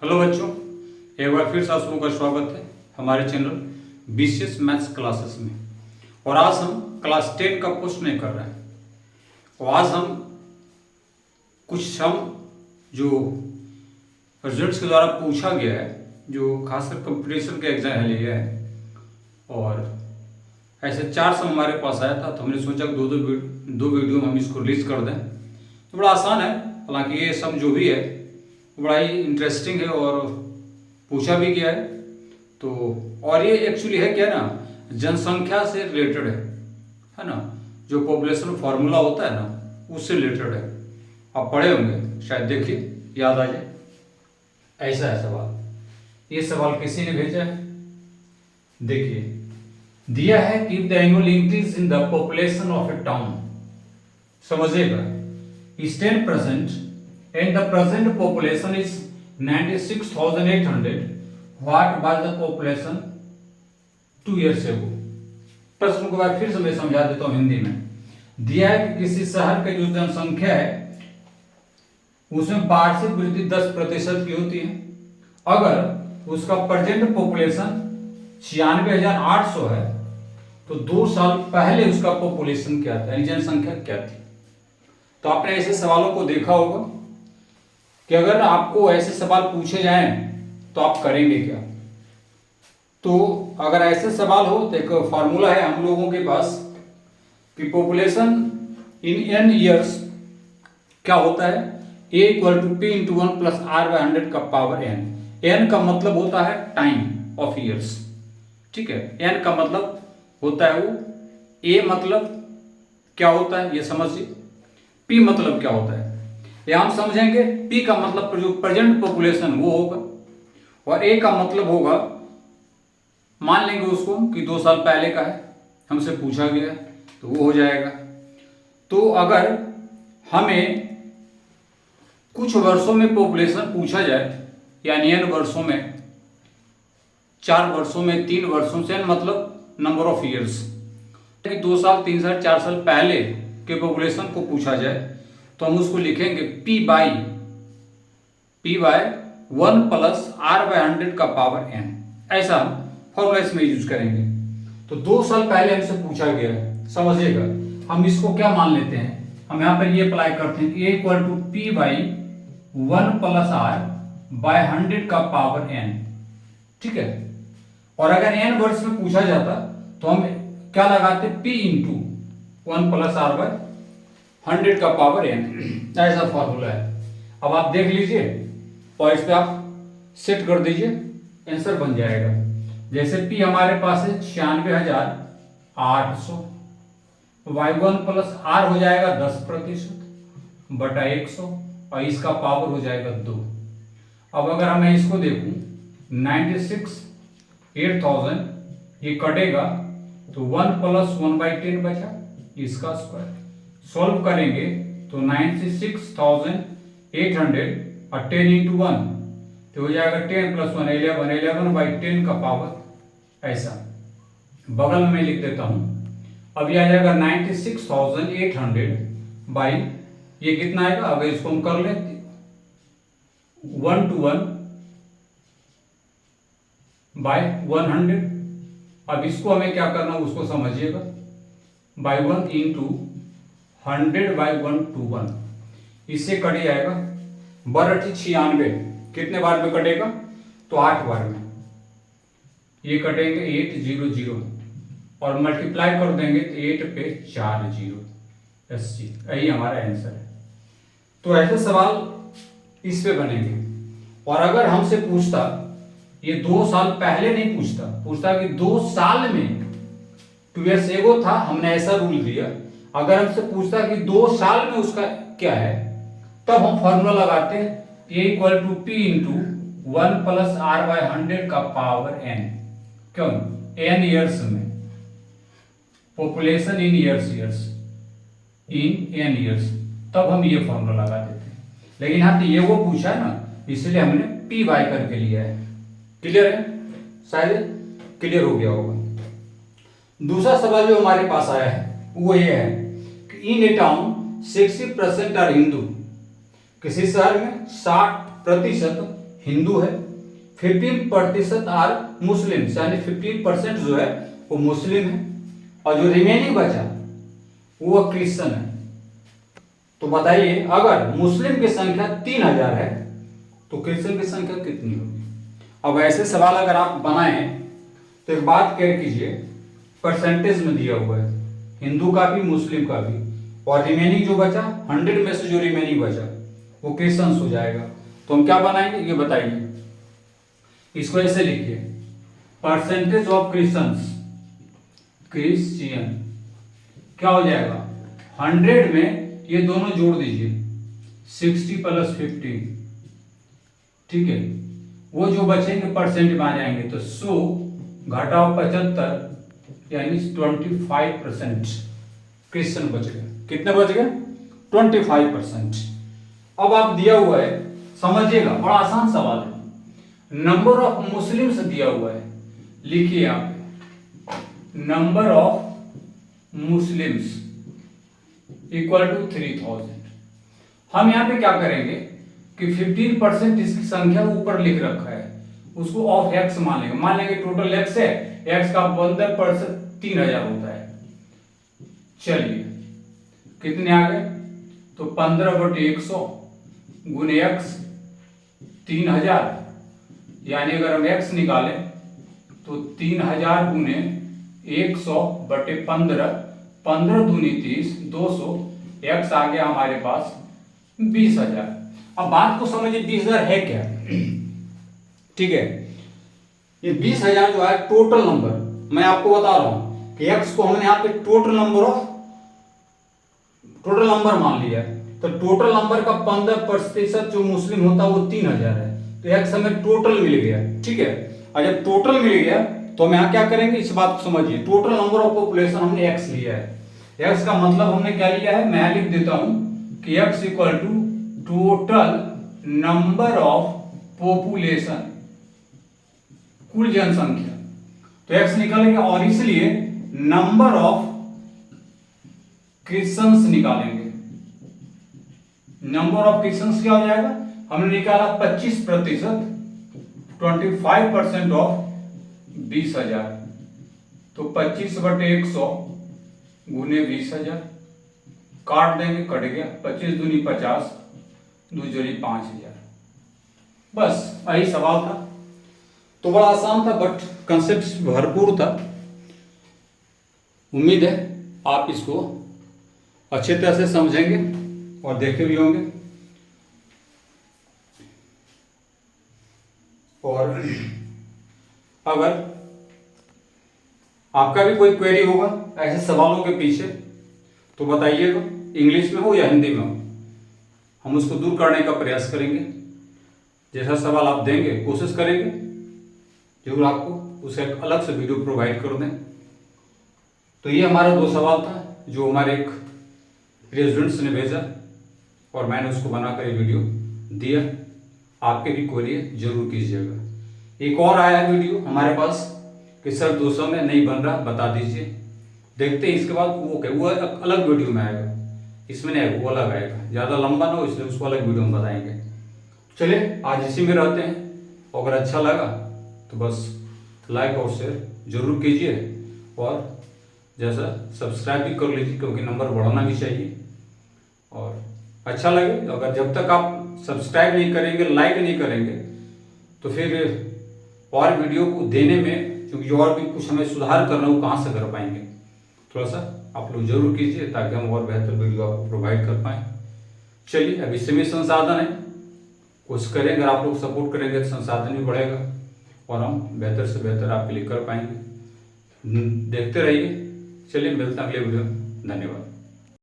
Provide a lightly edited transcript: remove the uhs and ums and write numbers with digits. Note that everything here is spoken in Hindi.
हेलो बच्चों, एक बार फिर से आप सबका स्वागत है हमारे चैनल बीसीएस मैथ्स क्लासेस में। और आज हम क्लास 10 का क्वेश्चन कर रहे हैं। और आज हम कुछ सम जो रिजल्ट्स के द्वारा पूछा गया है, जो खासकर कंपटीशन के एग्जाम लिए है, और ऐसे 4 सम हमारे पास आया था, तो हमने सोचा कि दो वीडियो में हम इसको रिलीज कर दें। तो बड़ा आसान है, हालांकि ये सम जो भी है बड़ा ही इंटरेस्टिंग है और पूछा भी गया है। तो और ये एक्चुअली है क्या ना, जनसंख्या से रिलेटेड है ना, जो पॉपुलेशन फार्मूला होता है ना, उससे रिलेटेड है। आप पढ़े होंगे शायद, देखिए याद आ जाए। ऐसा है सवाल, ये सवाल किसी ने भेजा है, देखिए दिया है कि the annual increase in the population of A town, समझिएगा, is 10% and the present population is 96,800. What was the population 2 years ago? प्रश्न को बार फिर से मैं समझा देता हूँ हिंदी में। दिया है कि किसी शहर की जो जनसंख्या है उसमें वार्षिक वृद्धि 10% की होती है। अगर उसका प्रेजेंट पॉपुलेशन 96,800 है तो 2 साल पहले उसका पॉपुलेशन क्या था, यानी जनसंख्या क्या थी। तो आपने ऐसे सवालों को देखा होगा कि अगर आपको ऐसे सवाल पूछे जाएं तो आप करेंगे क्या। तो अगर ऐसे सवाल हो तो एक फार्मूला है हम लोगों के पास कि पॉपुलेशन इन n ईयर्स क्या होता है, a equal to p into 1 plus are by 100 का पावर n। n का मतलब होता है टाइम ऑफ ईयर्स, ठीक है। n का मतलब होता है वो, a मतलब क्या होता है ये समझिए, p मतलब क्या होता है ये हम समझेंगे। p का मतलब जो प्रेजेंट पॉपुलेशन वो होगा, और a का मतलब होगा, मान लेंगे उसको कि 2 साल पहले का है, हमसे पूछा गया तो वो हो जाएगा। तो अगर हमें कुछ वर्षों में पॉपुलेशन पूछा जाए, यानी n वर्षों में, 4 वर्षों में, 3 वर्षों से, मतलब नंबर ऑफ ईयर्स, 2 साल, 3 साल, 4 साल पहले के पॉपुलेशन को पूछा जाए तो हम उसको लिखेंगे p by 1 plus are by 100 का पावर n। ऐसा हम फॉर्मूला इसमें यूज करेंगे। तो 2 साल पहले हमसे पूछा गया है, समझिएगा, हम इसको क्या मान लेते हैं, हम यहाँ पर ये अप्लाई करते हैं कि a equal to p by 1 plus are by 100 का पावर n, ठीक है। और अगर n वर्ष में पूछा जाता तो हम क्या लगाते, p into 1 plus are by 100 का पावर n, ऐसा फॉर्मूला है। अब आप देख लीजिए और इस पे आप सेट कर दीजिए, आंसर बन जाएगा। जैसे p हमारे पास है 96,800, y1 प्लस r हो जाएगा 10% बटा 100, और इसका पावर हो जाएगा 2। अब अगर मैं इसको देखूं 96,800 ये कटेगा तो 1 प्लस 1/10 बचा, इसका स्क्वायर सॉल्व करेंगे तो 96,800 और 10 इंटू 1 तो हो जाएगा 10 प्लस 1 11/10 का पावर, ऐसा। बगल में मैं लिख देता हूं, अब यह आ जाएगा 96,800 बाई ये कितना आएगा, अगर इसको हम कर लेते 1 to 1 बाई 100। अब इसको हमें क्या करना उसको समझिएगा, बाई 1 इंटू 100 बाई 1 to 1, इससे कट जाएगा 96, कितने बार में कटेगा, तो 8 बार में ये कटेंगे 800 और मल्टीप्लाई कर देंगे तो 8 पे 4 0, यही हमारा आंसर है। तो ऐसे सवाल इस पे बनेंगे। और अगर हमसे पूछता, ये 2 साल पहले नहीं पूछता कि 2 साल में, 2 years ago था, हमने ऐसा रूल दिया। अगर हमसे पूछता कि 2 साल में उसका क्या है, तब हम फॉर्मूला लगाते हैं a equal to p into 1 plus are by 100 का पावर n। क्यों, n ईयर्स में, population in years in n years, तब हम ये फॉर्मूला लगा देते हैं। लेकिन यहाँ पे ये वो पूछा है ना, इसलिए हमने p बाई करके लिया है। क्लियर है, शायद क्लियर हो गया होगा। दूसरा सवाल जो हमारे पास आया है वो ये है कि इन ए टाउन 60% आर हिंदू, किसी शहर में 60% हिंदू है, 15% आर मुस्लिम, यानी 15% जो है वो मुस्लिम है, और जो रिमेनिंग बचा वो क्रिश्चियन है। तो बताइए अगर मुस्लिम की संख्या 3000 है तो क्रिश्चियन की संख्या कितनी होगी? अब ऐसे सवाल अगर आप बनाएं तो एक बात कह कीजिए, परसेंटेज में दिया हुआ है हिंदू का भी मुस्लिम का भी, और रिमेनिंग जो बचा 100 में से जो रिमेनिंग बचा वो क्रिश्चियंस हो जाएगा। तो हम क्या बनाएंगे ये बताइए। इसको ऐसे लिखिए, परसेंटेज ऑफ क्रिश्चियन क्या हो जाएगा, 100 में ये दोनों जोड़ दीजिए, 60 + 50, ठीक है, वो जो बचेंगे परसेंट में आ जाएंगे, तो 100 घटाओ 75 यानी 25% क्रिश्चियन बच गए। कितने बच गए? 25%। अब आप दिया हुआ है, समझिएगा बड़ा आसान सवाल है। नंबर ऑफ मुस्लिम्स दिया हुआ है, लिखिए आप number of Muslims equal to 3000। हम यहाँ पे क्या करेंगे कि 15% इसकी संख्या ऊपर लिख रखा है, उसको ऑफ एक्स मान लेंगे। मान लेंगे टोटल एक्स है, एक्स का 15% 3000 होता है। चलिए कितने आ गए, तो 15/100 गुने एक्स 3000, यानी अगर हम एक्स निकालें तो 3000 गुने 100/15, 15 दूनी 30, 200, एक्स आ गया हमारे पास 20,000। अब बात को समझिए 20,000 है क्या, ठीक है। ये 20,000 जो है टोटल नंबर, मैं आपको बता रहा हूं कि एक्स को हमने यहाँ पे टोटल नंबर मान लिया है, तो टोटल नंबर का 15% जो मुस्लिम होता है वो 3000 है, तो एक्स हमें टोटल मिल गया, ठीक है। और जब टोटल मिल गया तो हम यहाँ क्या करेंगे, इस बात को समझिए, टोटल नंबर ऑफ पॉपुलेशन हमने एक्स लिया है। एक्स का मतलब हमने क्या लिया है, मैं लिख देता हूं कि x equal to total number of population, कुल जनसंख्या। तो एक्स निकालेंगे, और इसलिए नंबर ऑफ क्रिश्चियंस निकालेंगे। नंबर ऑफ क्रिश्चियंस क्या हो जाएगा, हमने निकाला 25%, 25% ऑफ 20,000, तो 25/100 गुने 20,000, काट देंगे, कट गया, 25 दूनी 50, 2 जोड़ी 5,000। बस यही सवाल था। तो बड़ा आसान था बट कंसेप्ट भरपूर था। उम्मीद है आप इसको अच्छे तरह से समझेंगे और देखे भी होंगे। और अगर आपका भी कोई क्वेरी होगा ऐसे सवालों के पीछे तो बताइएगा, इंग्लिश में हो या हिंदी में हो, हम उसको दूर करने का प्रयास करेंगे। जैसा सवाल आप देंगे कोशिश करेंगे जरूर आपको उसे एक अलग से वीडियो प्रोवाइड कर दें। तो ये हमारा 2 सवाल था जो हमारे एक रेजिडेंट्स ने भेजा और मैंने उसको बनाकर ये वीडियो दिया। आपके भी क्वेरी जरूर कीजिएगा। एक और आया है वीडियो हमारे पास कि सर 200 में नहीं बन रहा, बता दीजिए। देखते हैं इसके बाद वो अलग वीडियो में आएगा, इसमें नहीं आएगा, वो अलग आएगा, ज़्यादा लंबा ना हो इसलिए उसको अलग वीडियो में बताएंगे। चलिए आज इसी में रहते हैं। अगर अच्छा लगा तो बस लाइक और शेयर जरूर कीजिए, और जैसा सब्सक्राइब भी कर लीजिए क्योंकि नंबर बढ़ाना भी चाहिए। और अच्छा लगे अगर, जब तक आप सब्सक्राइब नहीं करेंगे, लाइक नहीं करेंगे, तो फिर और वीडियो को देने में, क्योंकि और भी कुछ हमें सुधार करना हो, कहाँ से कर पाएंगे। थोड़ा सा आप लोग जरूर कीजिए ताकि हम और बेहतर वीडियो आपको प्रोवाइड कर पाएँ। चलिए अभी सीमित संसाधन है, कोशिश करेंगे, अगर आप लोग सपोर्ट करेंगे तो संसाधन भी बढ़ेगा और हम बेहतर से बेहतर आपके लिए कर पाएंगे। देखते रहिए। चलिए मिलते हैं अगले वीडियो में। धन्यवाद।